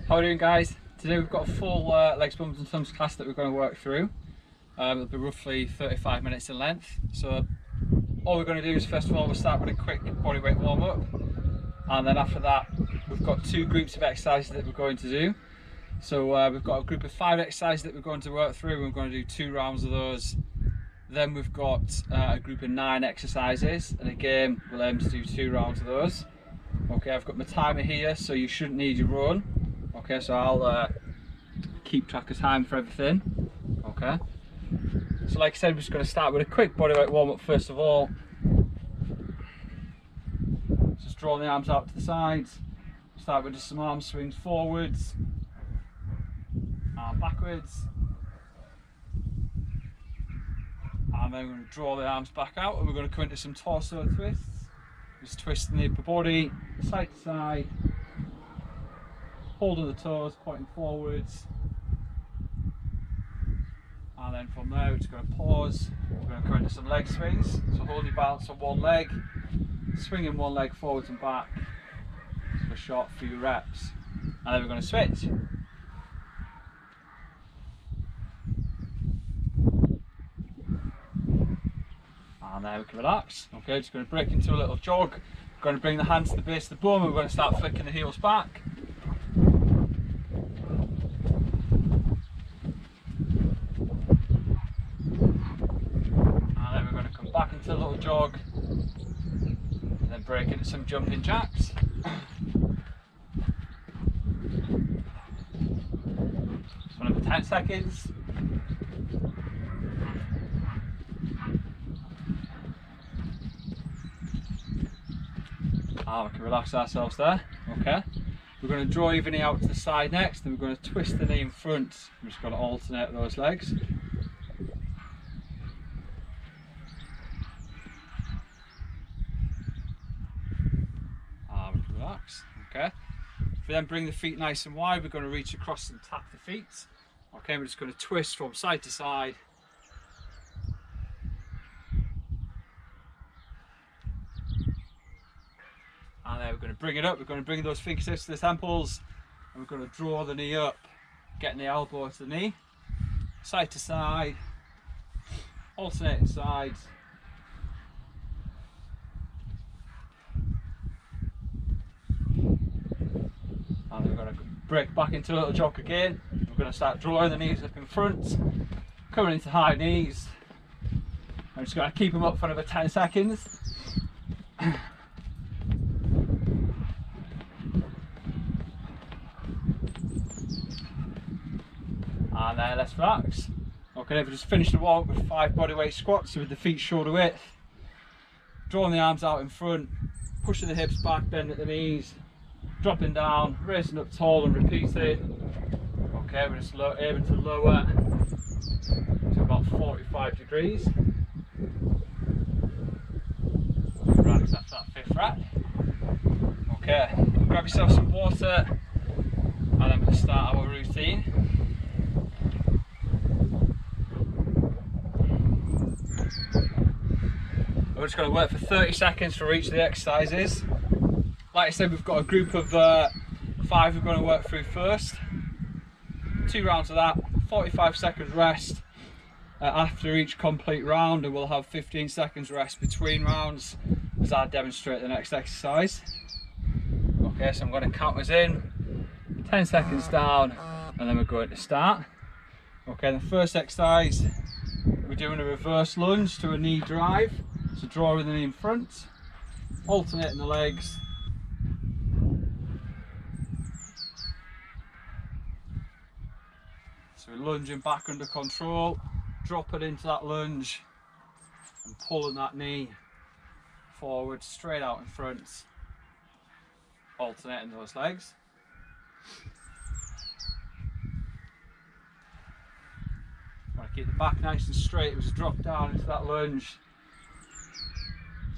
How are we doing, guys? Today we've got a full legs, bums and Tums class that we're going to work through. It'll be roughly 35 minutes in length. So all we're going to do is, first of all, we'll start with a quick body weight warm up, and then after that we've got two groups of exercises that we're going to do. So we've got a group of 5 exercises that we're going to work through. We're going to do 2 rounds of those. Then we've got a group of 9 exercises, and again we'll aim to do 2 rounds of those. Okay, I've got my timer here, so you shouldn't need your run. Okay, so I'll keep track of time for everything. Okay, so like I said, we're just going to start with a quick bodyweight warm up first of all. Just draw the arms out to the sides. Start with just some arm swings forwards and backwards, and then we're going to draw the arms back out, and we're going to come into some torso twists. Just twisting the upper body side to side, holding the toes, pointing forwards, and then from there we're just going to pause. We're going to come into some leg swings, so hold your balance on one leg, swinging one leg forwards and back for a short few reps, and then we're going to switch. And there we can relax. Okay, just going to break into a little jog. We're going to bring the hands to the base of the bum, and we're going to start flicking the heels back. And then we're going to come back into a little jog, and then break into some jumping jacks. Just one for 10 seconds. We can relax ourselves there. Okay, we're going to draw your knee out to the side next, and we're going to twist the knee in front. We're just going to alternate those legs. We can relax. Okay, if we then bring the feet nice and wide, we're going to reach across and tap the feet. Okay, we're just going to twist from side to side. And then we're going to bring it up, we're going to bring those fingertips to the temples, and we're going to draw the knee up, getting the elbow to the knee, side to side, alternating sides. And then we're going to break back into a little jog again. We're going to start drawing the knees up in front, coming into high knees. I'm just going to keep them up for another 10 seconds. And then let's relax. Okay, we've just finished the walk with 5 bodyweight squats with the feet shoulder width. Drawing the arms out in front, pushing the hips back, bend at the knees, dropping down, raising up tall and repeating. Okay, we're just aiming to lower to about 45 degrees. Relax after that 5th rep. Okay, grab yourself some water, and then we'll start our routine. We're just going to work for 30 seconds for each of the exercises. Like I said, we've got a group of 5 we're going to work through first. 2 rounds of that, 45 seconds rest after each complete round, and we'll have 15 seconds rest between rounds as I demonstrate the next exercise. Okay, so I'm going to count us in, 10 seconds down, and then we're going to start. Okay, the first exercise, we're doing a reverse lunge to a knee drive. So drawing the knee in front, alternating the legs. So we're lunging back under control, dropping into that lunge and pulling that knee forward, straight out in front, alternating those legs. Want to keep the back nice and straight. We just drop down into that lunge.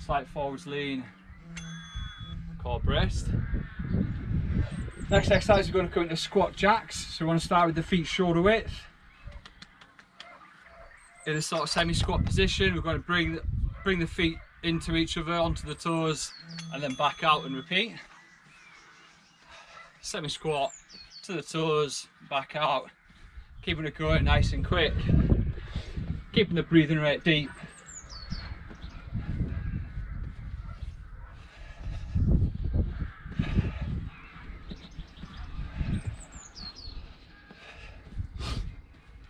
Slight forwards lean, core braced. Next exercise, we're going to come into squat jacks. So we want to start with the feet shoulder width. In a sort of semi-squat position, we're going to bring the feet into each other, onto the toes, and then back out and repeat. Semi-squat to to the toes, back out, keeping it going nice and quick, keeping the breathing rate deep.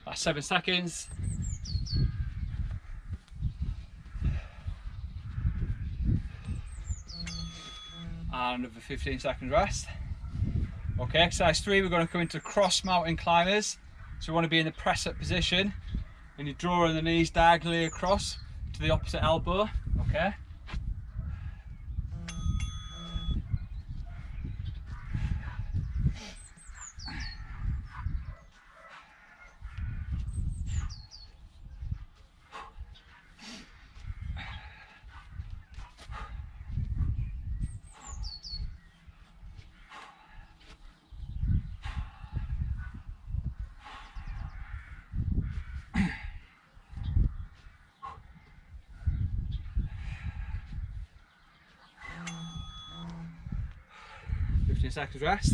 Last 7 seconds. And another 15 second rest. Okay, exercise 3, we're going to come into cross mountain climbers. So we want to be in the press up position, and you're drawing the knees diagonally across to the opposite elbow. Okay. Seconds rest.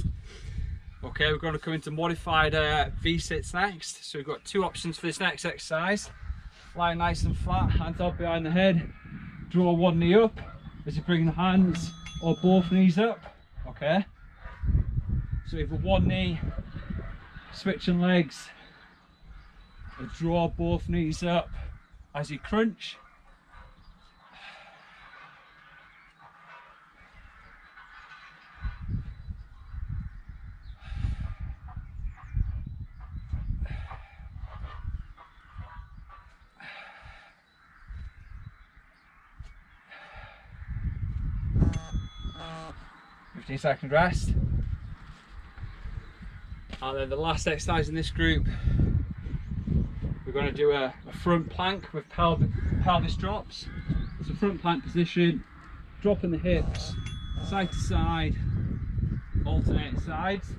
Okay, we're going to come into modified V-sits next. So we've got 2 options for this next exercise. Lie nice and flat, hands up behind the head. Draw one knee up as you bring the hands or both knees up. Okay. So with one knee, switching legs, and draw both knees up as you crunch. Second rest. And then the last exercise in this group, we're going to do a front plank with pelvis drops. So front plank position, dropping the hips side to side, alternating sides.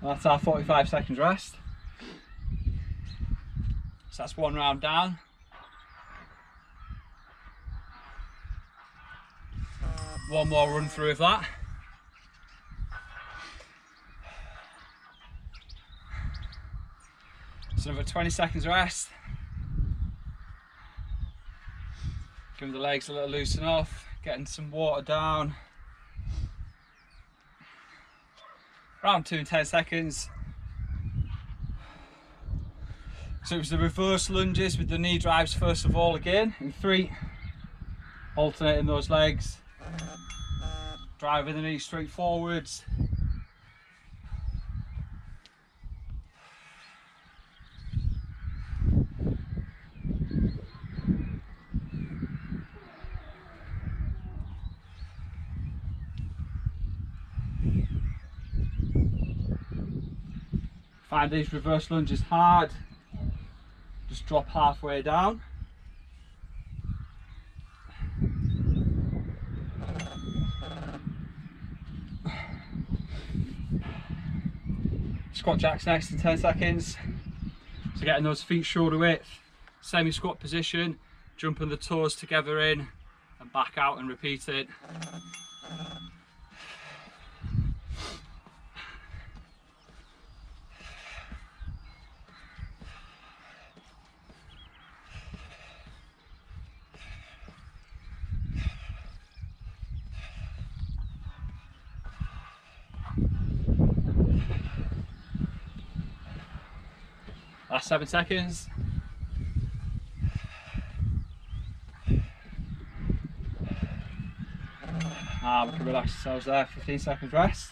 That's our 45 seconds rest. So that's one round down. One more run through of that. So another 20 seconds rest. Give the legs a little loosen off, getting some water down. Round 2 in 10 seconds. So it was the reverse lunges with the knee drives first of all again. In 3, alternating those legs. Driving the knees straight forwards. Find these reverse lunges hard, just drop halfway down. Squat jacks next in 10 seconds. So getting those feet shoulder width, semi-squat position, jumping the toes together in and back out and repeat it. Last 7 seconds. We can relax ourselves there, 15 seconds rest.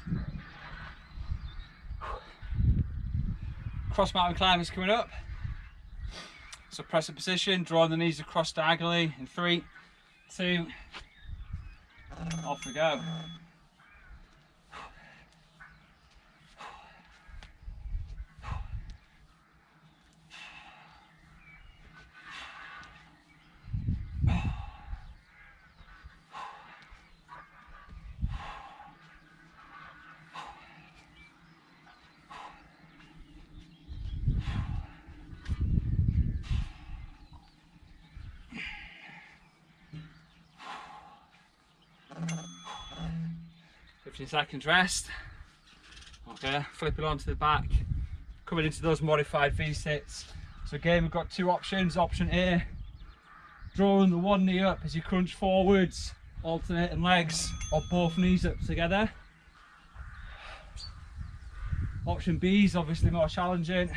Cross mountain climbers coming up. So press a position, drawing the knees across diagonally in 3, 2, off we go. 15 seconds rest. Okay, flip it onto the back, coming into those modified V-sits. So again, we've got two options. Option A, drawing the one knee up as you crunch forwards, alternating legs, or both knees up together. Option B is obviously more challenging.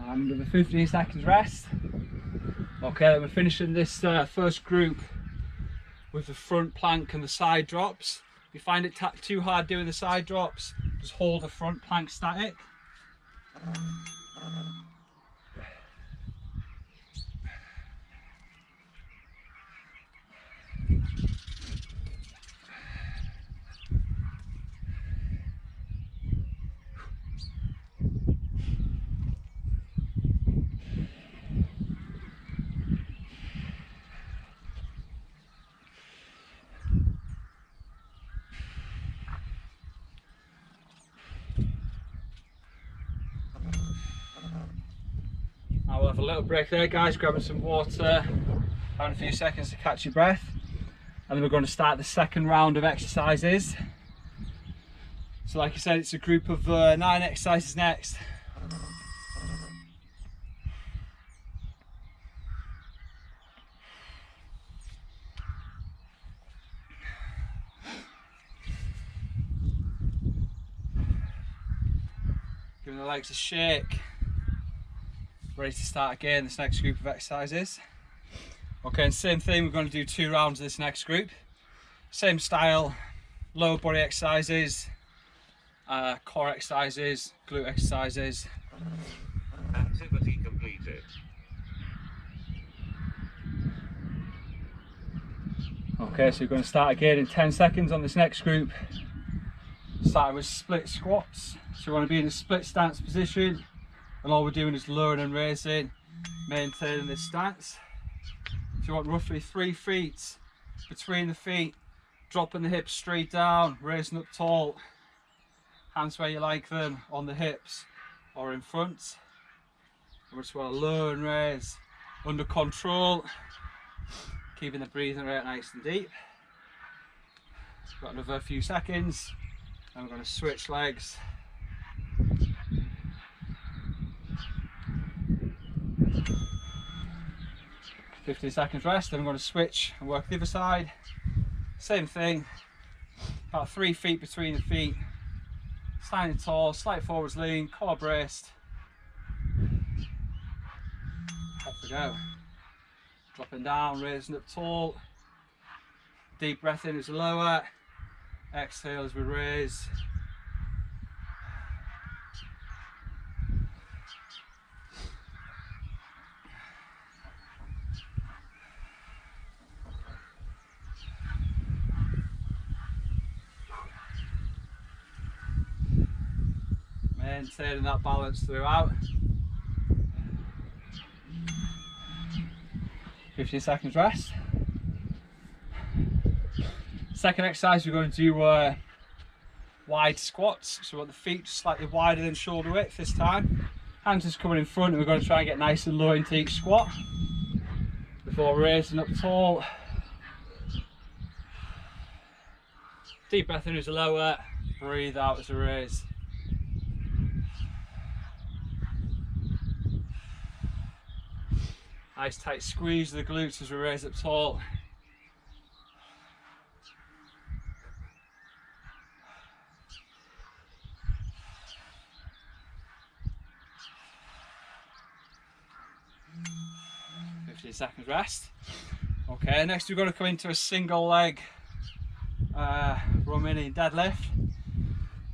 And with a 15 seconds rest. Okay, then we're finishing this first group with the front plank and the side drops. If you find it too hard doing the side drops, just hold the front plank static. I'll have a little break there, guys, grabbing some water, having a few seconds to catch your breath, and then we're going to start the second round of exercises. So like I said, it's a group of 9 exercises next. Giving the legs a shake. Ready to start again this next group of exercises. Okay, and same thing, we're going to do 2 rounds of this next group. Same style, lower body exercises, core exercises, glute exercises. Activity completed. Okay, so we're going to start again in 10 seconds on this next group. Starting with split squats. So we want to be in a split stance position, and all we're doing is lowering and raising, maintaining this stance. So you want roughly 3 feet between the feet, dropping the hips straight down, raising up tall, hands where you like them, on the hips or in front. And we just want to lower and raise, under control, keeping the breathing rate nice and deep. Got another few seconds, and we're going to switch legs. "15 seconds rest, then I'm going to switch and work the other side. Same thing, about 3 feet between the feet, standing tall, slight forwards lean, core braced. Off we go. Dropping down, raising up tall. Deep breath in as we lower, exhale as we raise. Maintaining that balance throughout. 15 seconds rest. Second exercise, we're going to do wide squats. So we want the feet slightly wider than shoulder width this time. Hands just coming in front, and we're going to try and get nice and low into each squat before raising up tall. Deep breath in as a lower, breathe out as a raise. Nice tight squeeze of the glutes as we raise up tall. Seconds rest. Okay, next we're going to come into a single leg Romanian deadlift.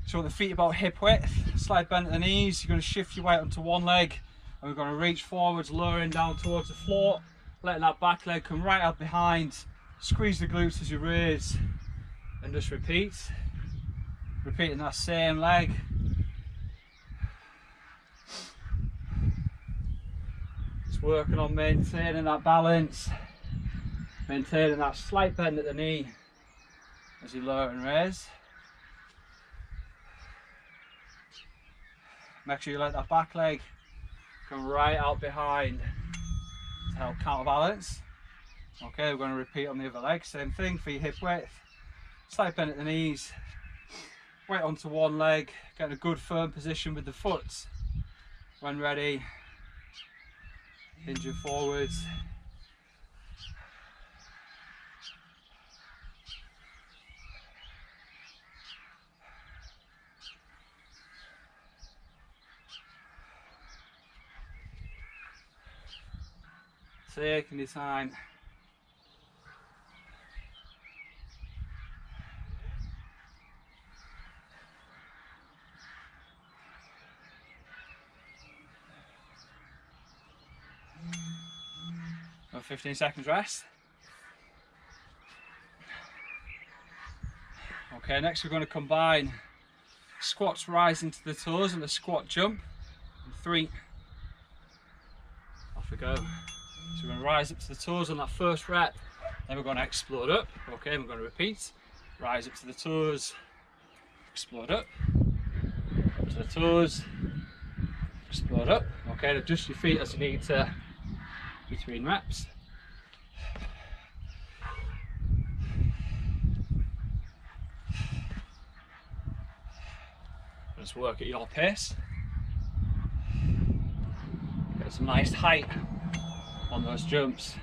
So the feet about hip width, slight bend at the knees. You're going to shift your weight onto one leg, and we're going to reach forwards, lowering down towards the floor, letting that back leg come right up behind. Squeeze the glutes as you raise, and just repeating that same leg. Just working on maintaining that balance, maintaining that slight bend at the knee as you lower and raise. Make sure you let that back leg come right out behind to help counterbalance. Okay, we're going to repeat on the other leg. Same thing for your hip width. Slight bend at the knees. Weight onto one leg. Get in a good firm position with the foot. When ready, hinging forwards. Taking your time. About 15 seconds rest. Okay, next we're going to combine squats rising to the toes and a squat jump. And 3. Off we go. So we're going to rise up to the toes on that first rep, then we're going to explode up. Okay, we're going to repeat. Rise up to the toes, explode up to the toes, explode up. Okay, adjust your feet as you need to between reps. Just work at your pace. Get some nice height on those jumps.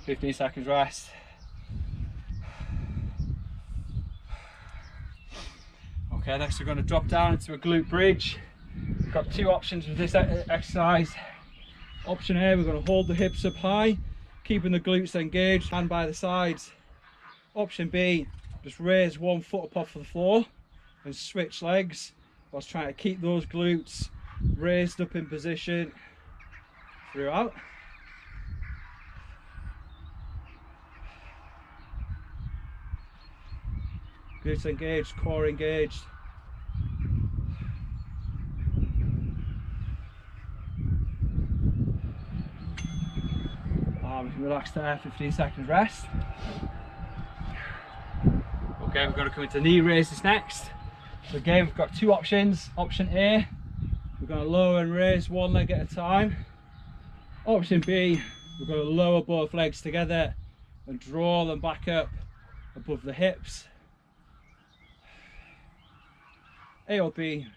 15 seconds rest. Okay, next we're going to drop down into a glute bridge. We've got 2 options with this exercise. Option A, we're going to hold the hips up high, keeping the glutes engaged, hand by the sides. Option B, just raise one foot up off the floor and switch legs whilst trying to keep those glutes raised up in position throughout. Glutes engaged, core engaged. We can relax there, 15 seconds rest. Okay, we're going to come into knee raises next. So again, we've got 2 options. Option A, we're going to lower and raise one leg at a time. Option B, we're going to lower both legs together and draw them back up above the hips. A or B.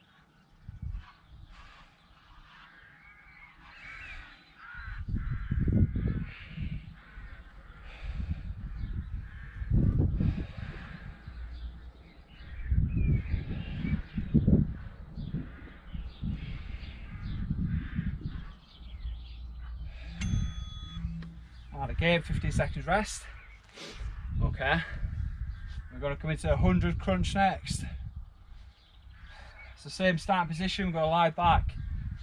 And again, 15 seconds rest. Okay, we're going to come into a 100 crunch next. It's the same starting position. We're going to lie back,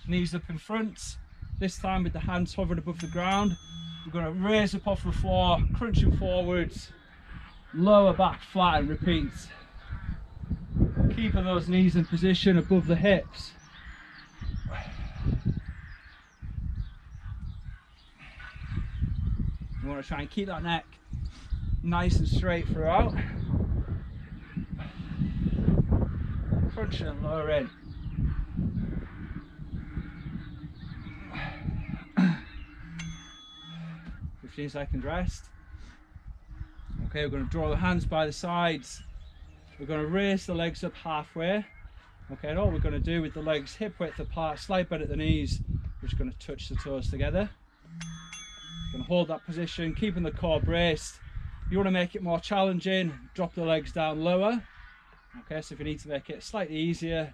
knees up in front. This time with the hands hovering above the ground. We're going to raise up off the floor, crunching forwards, lower back flat and repeat. Keeping those knees in position above the hips. You want to try and keep that neck nice and straight throughout. Crunching and lowering. .15 seconds rest. Okay, we're going to draw the hands by the sides. We're going to raise the legs up halfway. Okay, and all we're going to do with the legs hip width apart, slight bend at the knees, we're just going to touch the toes together. Going to hold that position, keeping the core braced. If you want to make it more challenging, drop the legs down lower. Okay, so if you need to make it slightly easier,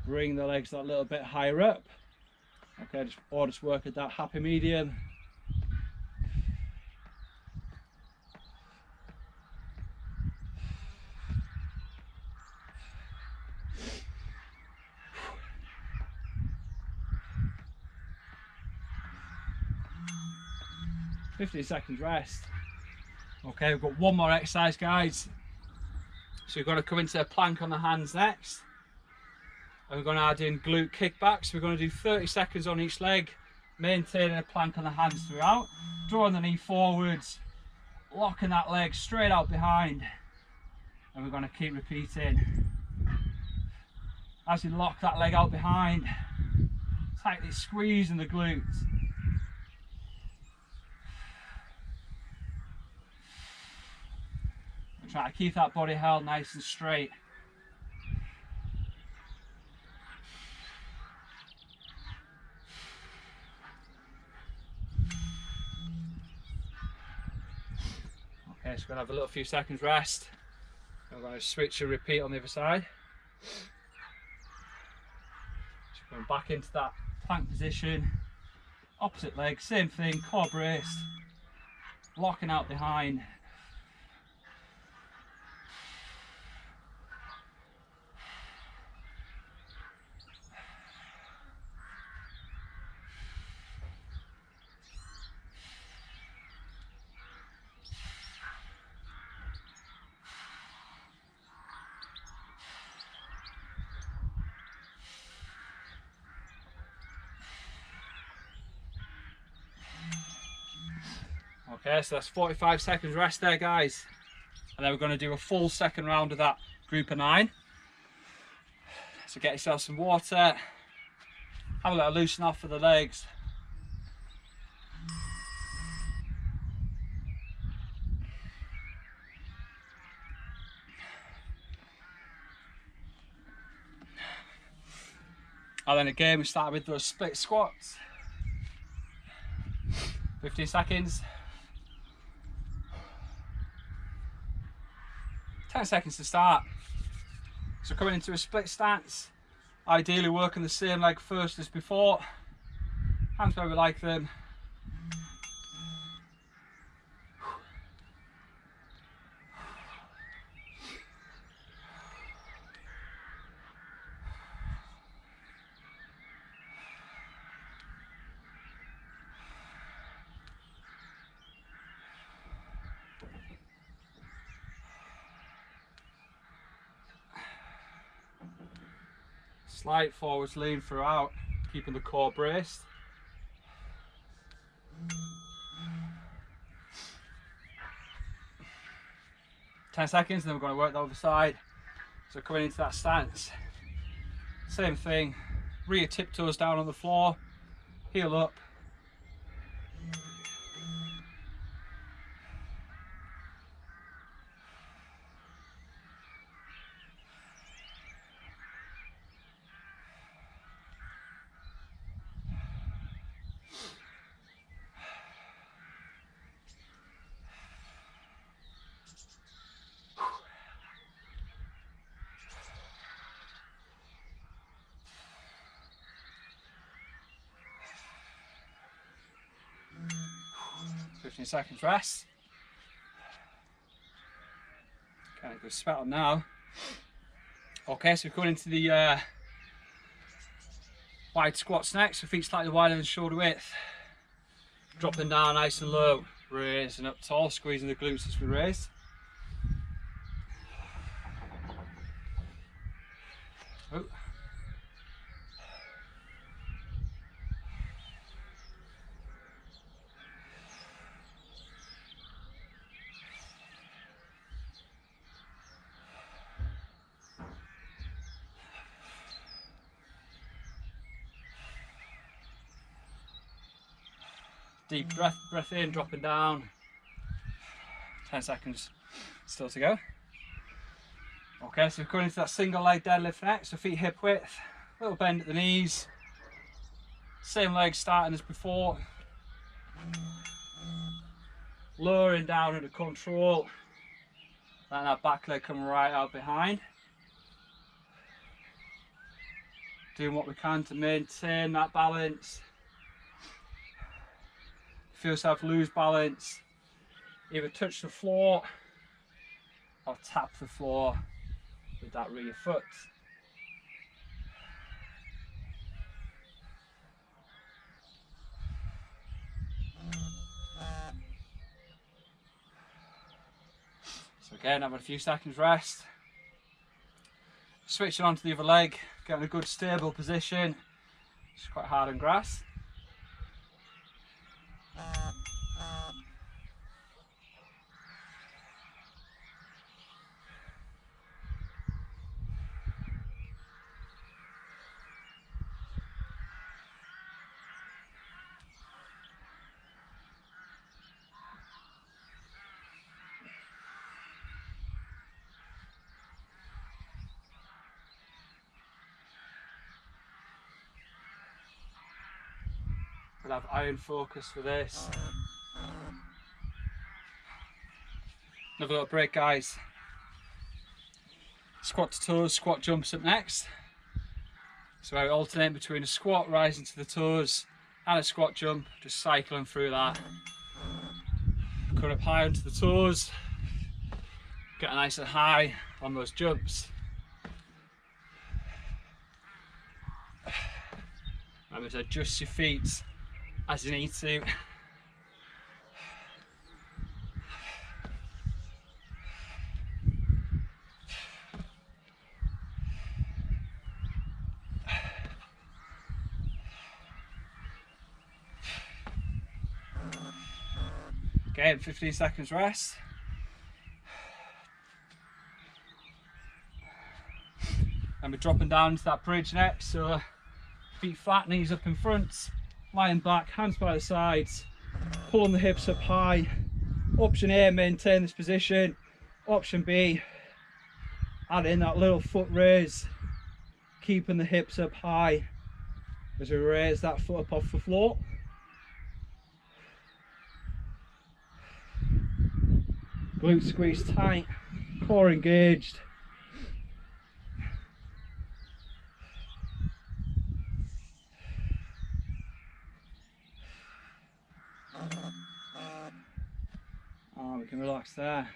bring the legs that little bit higher up. Okay, just work at that happy medium. .15 seconds rest. Okay, we've got one more exercise, guys. So we're going to come into a plank on the hands next. And we're going to add in glute kickbacks. We're going to do 30 seconds on each leg. maintaining a plank on the hands throughout, drawing the knee forwards, locking that leg straight out behind, and we're going to keep repeating. As you lock that leg out behind, tightly squeezing the glutes. Try to keep that body held nice and straight. Okay, so we're going to have a little few seconds rest. We're going to switch and repeat on the other side. So going back into that plank position. Opposite leg, same thing, core brace. Locking out behind. Okay, so that's 45 seconds rest there, guys. And then we're going to do a full second round of that group of 9. So get yourself some water, have a little loosen off for the legs. And then again, we start with those split squats. 15 seconds. 10 seconds to start. So coming into a split stance, ideally working the same leg first as before. Hands where we like them. Slight forwards lean throughout, keeping the core braced. Ten seconds, and then we're going to work the other side. So coming into that stance, same thing, rear tiptoes down on the floor, heel up. Seconds rest. Kind of go sweat on now. Okay, so we're going into the wide squats next. So feet slightly wider than shoulder width. Dropping down nice and low, raising up tall, squeezing the glutes as we raise. Oh. Deep breath in, dropping down. 10 seconds still to go. Okay, so we're going into that single leg deadlift next. So feet hip width, little bend at the knees. Same leg starting as before. Lowering down under control. Letting that back leg come right out behind. Doing what we can to maintain that balance. Feel yourself lose balance, either touch the floor or tap the floor with that rear foot. So again, having a few seconds rest. Switching onto the other leg, getting a good stable position. It's quite hard on grass. Could have iron focus for this. Another little break, guys. Squat to toes, squat jumps up next. So I alternate between a squat rising to the toes and a squat jump, just cycling through that. Cut up high onto the toes, get nice and high on those jumps. Remember to adjust your feet as you need to. Again, 15 seconds rest. And we're dropping down to that bridge next, so feet flat, knees up in front, lying back, hands by the sides, pulling the hips up high. Option A, maintain this position. Option B, add in that little foot raise, keeping the hips up high as we raise that foot up off the floor. Glutes squeeze tight, core engaged. Oh, we can relax there.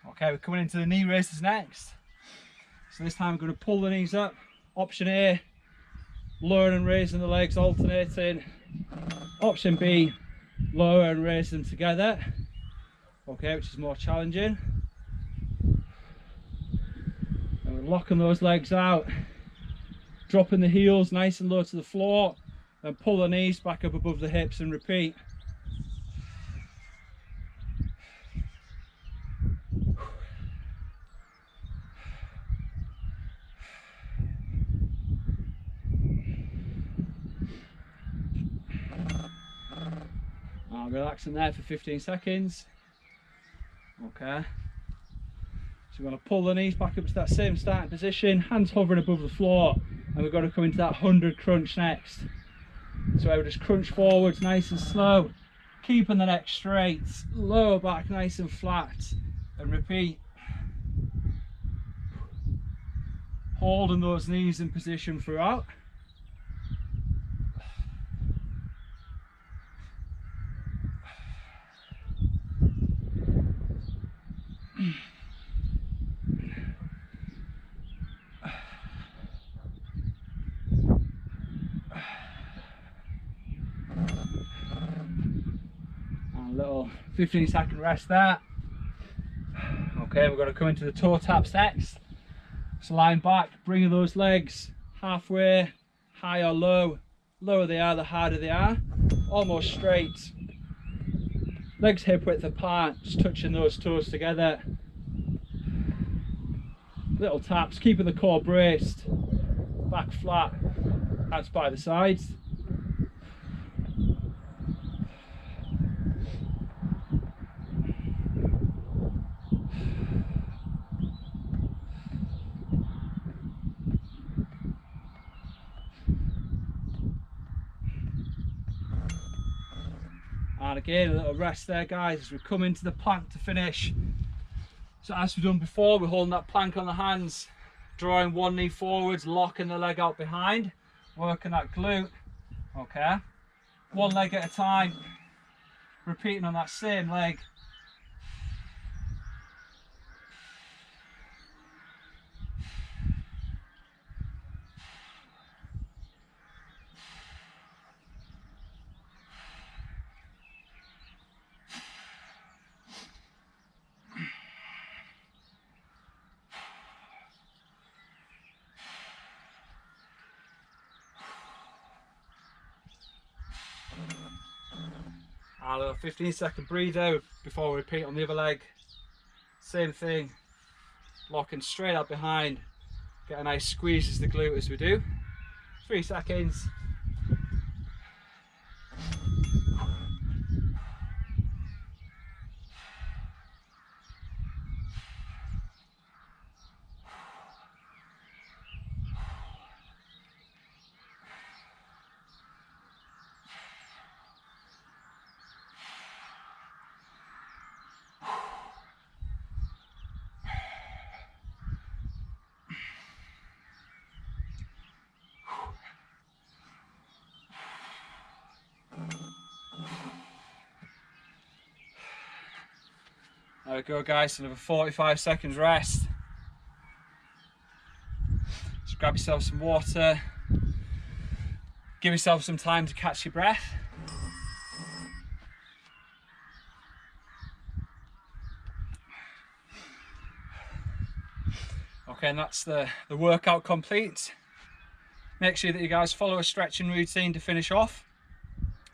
Okay, we're coming into the knee raises next. So this time we're going to pull the knees up. Option A, lowering and raising the legs, alternating. Option B, lower and raise them together. Okay, which is more challenging. And we're locking those legs out, dropping the heels nice and low to the floor, then pull the knees back up above the hips and repeat. Relaxing there for 15 seconds. Okay. So we're going to pull the knees back up to that same starting position, hands hovering above the floor, and we're going to come into that 100 crunch next. So I would just crunch forwards nice and slow, keeping the neck straight, lower back nice and flat, and repeat. Holding those knees in position throughout. And a little 15-second rest there. Okay, we're going to come into the toe taps next. So lying back, bringing those legs halfway, high or low. Lower they are, the harder they are. Almost straight. Legs hip width apart, just touching those toes together. Little taps, keeping the core braced. Back flat, hands by the sides. And again, a little rest there, guys, as we come into the plank to finish. So as we've done before, we're holding that plank on the hands, drawing one knee forwards, locking the leg out behind, working that glute. Okay, one leg at a time, repeating on that same leg. A little 15-second breather before we repeat on the other leg. Same thing, locking straight out behind. Get a nice squeeze as the glute as we do. 3 seconds. There we go guys, another 45 seconds rest. Just grab yourself some water, give yourself some time to catch your breath. Okay, and that's the workout complete. Make sure that you guys follow a stretching routine to finish off.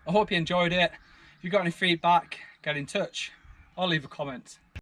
I hope you enjoyed it. If you've got any feedback, get in touch or leave a comment.